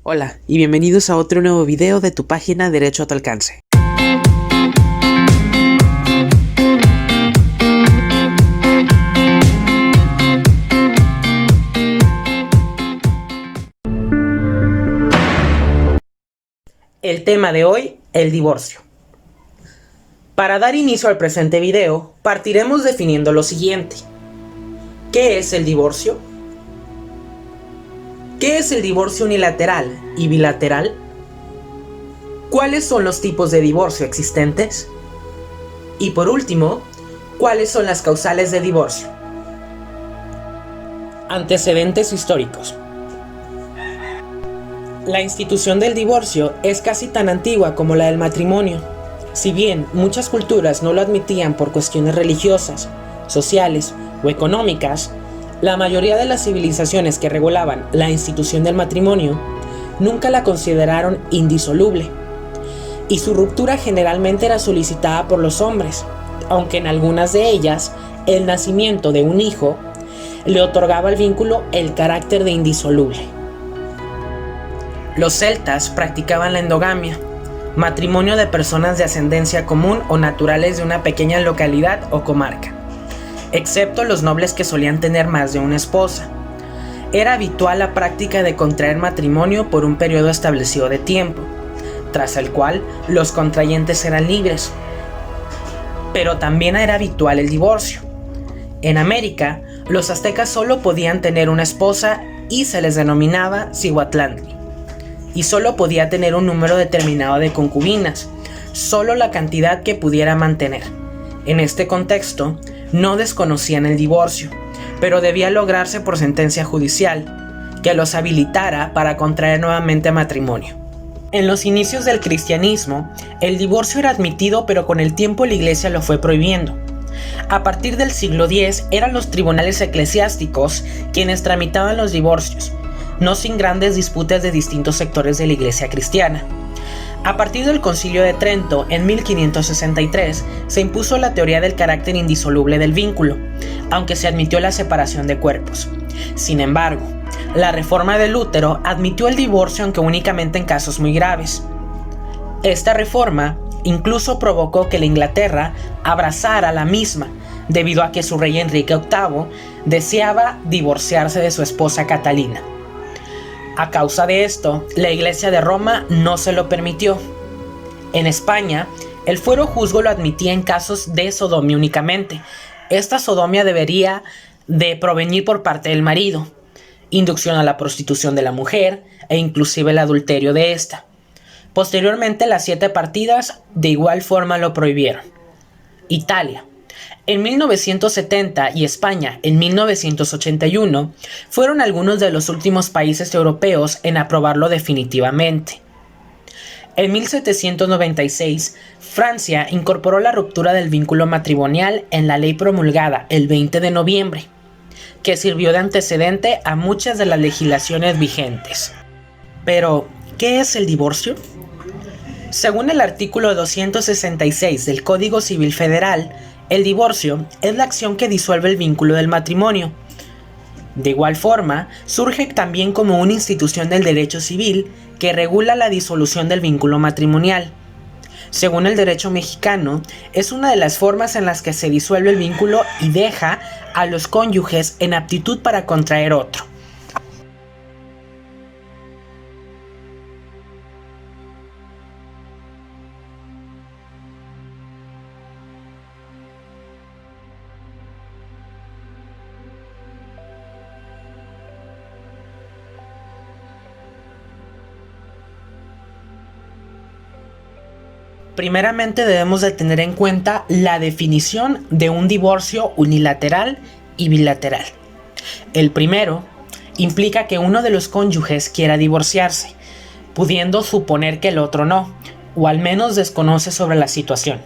Hola y bienvenidos a otro nuevo video de tu página Derecho a tu alcance. El tema de hoy, el divorcio. Para dar inicio al presente video, partiremos definiendo lo siguiente. ¿Qué es el divorcio? ¿Qué es el divorcio unilateral y bilateral? ¿Cuáles son los tipos de divorcio existentes? Y por último, ¿cuáles son las causales de divorcio? Antecedentes históricos. La institución del divorcio es casi tan antigua como la del matrimonio. Si bien muchas culturas no lo admitían por cuestiones religiosas, sociales o económicas, la mayoría de las civilizaciones que regulaban la institución del matrimonio nunca la consideraron indisoluble, y su ruptura generalmente era solicitada por los hombres, aunque en algunas de ellas el nacimiento de un hijo le otorgaba al vínculo el carácter de indisoluble. Los celtas practicaban la endogamia, matrimonio de personas de ascendencia común o naturales de una pequeña localidad o comarca, excepto los nobles que solían tener más de una esposa. Era habitual la práctica de contraer matrimonio por un periodo establecido de tiempo, tras el cual los contrayentes eran libres. Pero también era habitual el divorcio. En América, los aztecas solo podían tener una esposa y se les denominaba Cihuatlantli, y solo podía tener un número determinado de concubinas, solo la cantidad que pudiera mantener. En este contexto, no desconocían el divorcio, pero debía lograrse por sentencia judicial, que los habilitara para contraer nuevamente matrimonio. En los inicios del cristianismo, el divorcio era admitido, pero con el tiempo la iglesia lo fue prohibiendo. A partir del siglo X eran los tribunales eclesiásticos quienes tramitaban los divorcios, no sin grandes disputas de distintos sectores de la iglesia cristiana. A partir del Concilio de Trento, en 1563, se impuso la teoría del carácter indisoluble del vínculo, aunque se admitió la separación de cuerpos. Sin embargo, la reforma de Lutero admitió el divorcio, aunque únicamente en casos muy graves. Esta reforma incluso provocó que la Inglaterra abrazara la misma, debido a que su rey Enrique VIII deseaba divorciarse de su esposa Catalina. A causa de esto, la Iglesia de Roma no se lo permitió. En España, el fuero juzgo lo admitía en casos de sodomía únicamente. Esta sodomía debería de provenir por parte del marido, inducción a la prostitución de la mujer e inclusive el adulterio de esta. Posteriormente, las 7 partidas de igual forma lo prohibieron. Italia. En 1970 y España en 1981 fueron algunos de los últimos países europeos en aprobarlo definitivamente. En 1796, Francia incorporó la ruptura del vínculo matrimonial en la ley promulgada el 20 de noviembre, que sirvió de antecedente a muchas de las legislaciones vigentes. Pero, ¿qué es el divorcio? Según el artículo 266 del Código Civil Federal, el divorcio es la acción que disuelve el vínculo del matrimonio. De igual forma, surge también como una institución del derecho civil que regula la disolución del vínculo matrimonial. Según el derecho mexicano, es una de las formas en las que se disuelve el vínculo y deja a los cónyuges en aptitud para contraer otro. Primeramente debemos de tener en cuenta la definición de un divorcio unilateral y bilateral. El primero implica que uno de los cónyuges quiera divorciarse, pudiendo suponer que el otro no, o al menos desconoce sobre la situación.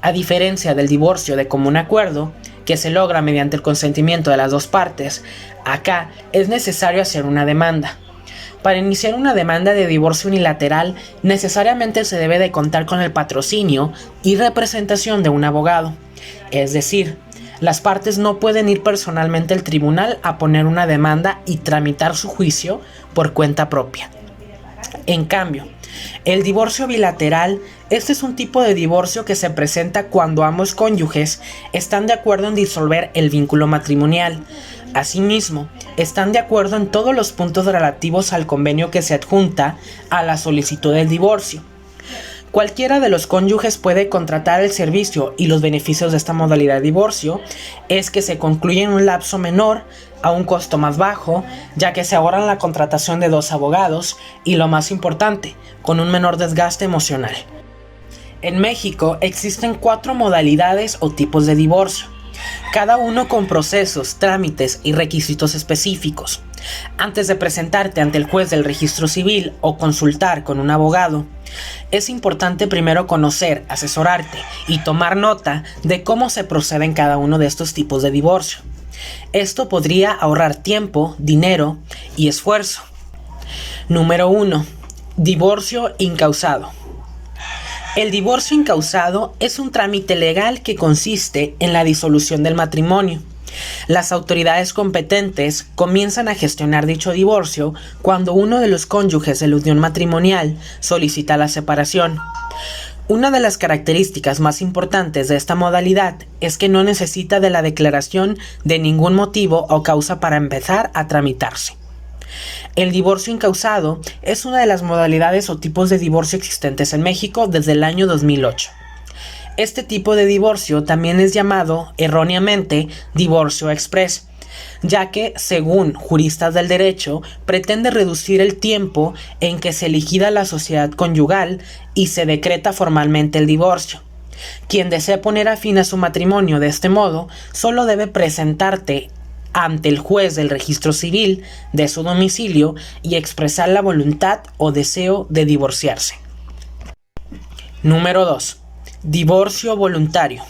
A diferencia del divorcio de común acuerdo, que se logra mediante el consentimiento de las dos partes, acá es necesario hacer una demanda. Para iniciar una demanda de divorcio unilateral, necesariamente se debe de contar con el patrocinio y representación de un abogado. Es decir, las partes no pueden ir personalmente al tribunal a poner una demanda y tramitar su juicio por cuenta propia. En cambio, el divorcio bilateral, este es un tipo de divorcio que se presenta cuando ambos cónyuges están de acuerdo en disolver el vínculo matrimonial. Asimismo, están de acuerdo en todos los puntos relativos al convenio que se adjunta a la solicitud del divorcio. Cualquiera de los cónyuges puede contratar el servicio y los beneficios de esta modalidad de divorcio es que se concluye en un lapso menor a un costo más bajo, ya que se ahorran la contratación de 2 abogados y lo más importante, con un menor desgaste emocional. En México existen 4 modalidades o tipos de divorcio, cada uno con procesos, trámites y requisitos específicos. Antes de presentarte ante el juez del registro civil o consultar con un abogado, es importante primero conocer, asesorarte y tomar nota de cómo se procede en cada uno de estos tipos de divorcio. Esto podría ahorrar tiempo, dinero y esfuerzo. Número 1. Divorcio incausado. El divorcio incausado es un trámite legal que consiste en la disolución del matrimonio. Las autoridades competentes comienzan a gestionar dicho divorcio cuando uno de los cónyuges de la unión matrimonial solicita la separación. Una de las características más importantes de esta modalidad es que no necesita de la declaración de ningún motivo o causa para empezar a tramitarse. El divorcio incausado es una de las modalidades o tipos de divorcio existentes en México desde el año 2008. Este tipo de divorcio también es llamado erróneamente divorcio exprés, ya que, según juristas del derecho, pretende reducir el tiempo en que se liquida la sociedad conyugal y se decreta formalmente el divorcio. Quien desee poner a fin a su matrimonio de este modo, solo debe presentarte ante el juez del registro civil de su domicilio y expresar la voluntad o deseo de divorciarse. Número 2. Divorcio voluntario.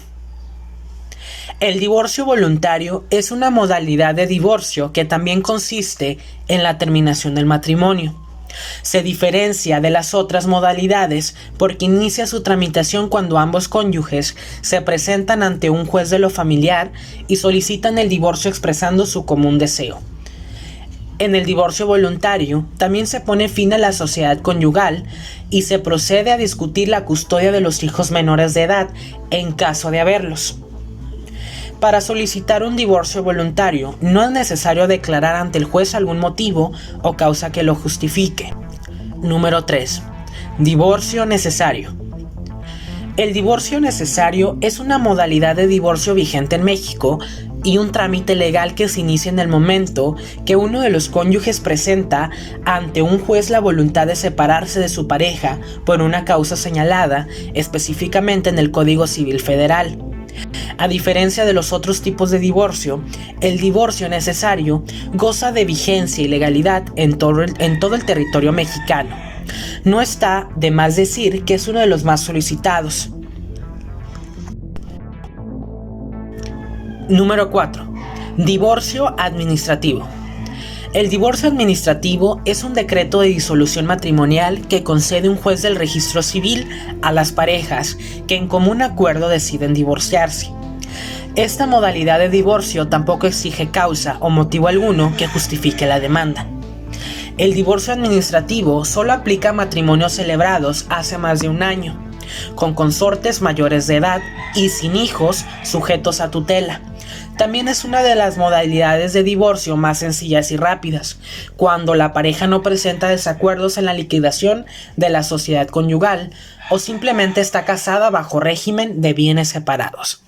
El divorcio voluntario es una modalidad de divorcio que también consiste en la terminación del matrimonio. Se diferencia de las otras modalidades porque inicia su tramitación cuando ambos cónyuges se presentan ante un juez de lo familiar y solicitan el divorcio expresando su común deseo. En el divorcio voluntario también se pone fin a la sociedad conyugal y se procede a discutir la custodia de los hijos menores de edad en caso de haberlos. Para solicitar un divorcio voluntario no es necesario declarar ante el juez algún motivo o causa que lo justifique. Número 3. Divorcio necesario. El divorcio necesario es una modalidad de divorcio vigente en México y un trámite legal que se inicia en el momento que uno de los cónyuges presenta ante un juez la voluntad de separarse de su pareja por una causa señalada específicamente en el Código Civil Federal. A diferencia de los otros tipos de divorcio, el divorcio necesario goza de vigencia y legalidad en todo el territorio mexicano. No está de más decir que es uno de los más solicitados. Número 4. Divorcio administrativo. El divorcio administrativo es un decreto de disolución matrimonial que concede un juez del registro civil a las parejas que en común acuerdo deciden divorciarse. Esta modalidad de divorcio tampoco exige causa o motivo alguno que justifique la demanda. El divorcio administrativo solo aplica a matrimonios celebrados hace más de un año, con consortes mayores de edad y sin hijos sujetos a tutela. También es una de las modalidades de divorcio más sencillas y rápidas, cuando la pareja no presenta desacuerdos en la liquidación de la sociedad conyugal o simplemente está casada bajo régimen de bienes separados.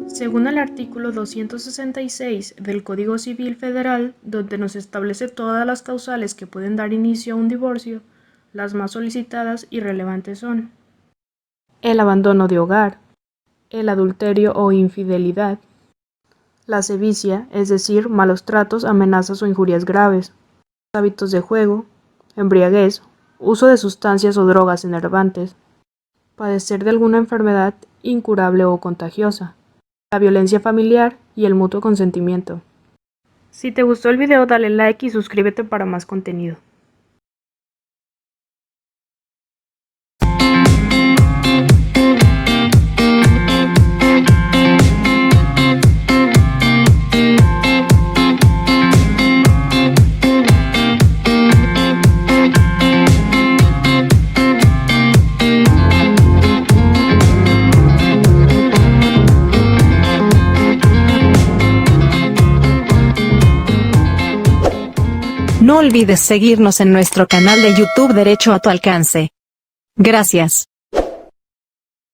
Según el artículo 266 del Código Civil Federal, donde nos establece todas las causales que pueden dar inicio a un divorcio, las más solicitadas y relevantes son: el abandono de hogar, el adulterio o infidelidad, la sevicia, es decir, malos tratos, amenazas o injurias graves, hábitos de juego, embriaguez, uso de sustancias o drogas enervantes, padecer de alguna enfermedad incurable o contagiosa, la violencia familiar y el mutuo consentimiento. Si te gustó el video, dale like y suscríbete para más contenido. No olvides seguirnos en nuestro canal de YouTube Derecho a tu Alcance. Gracias.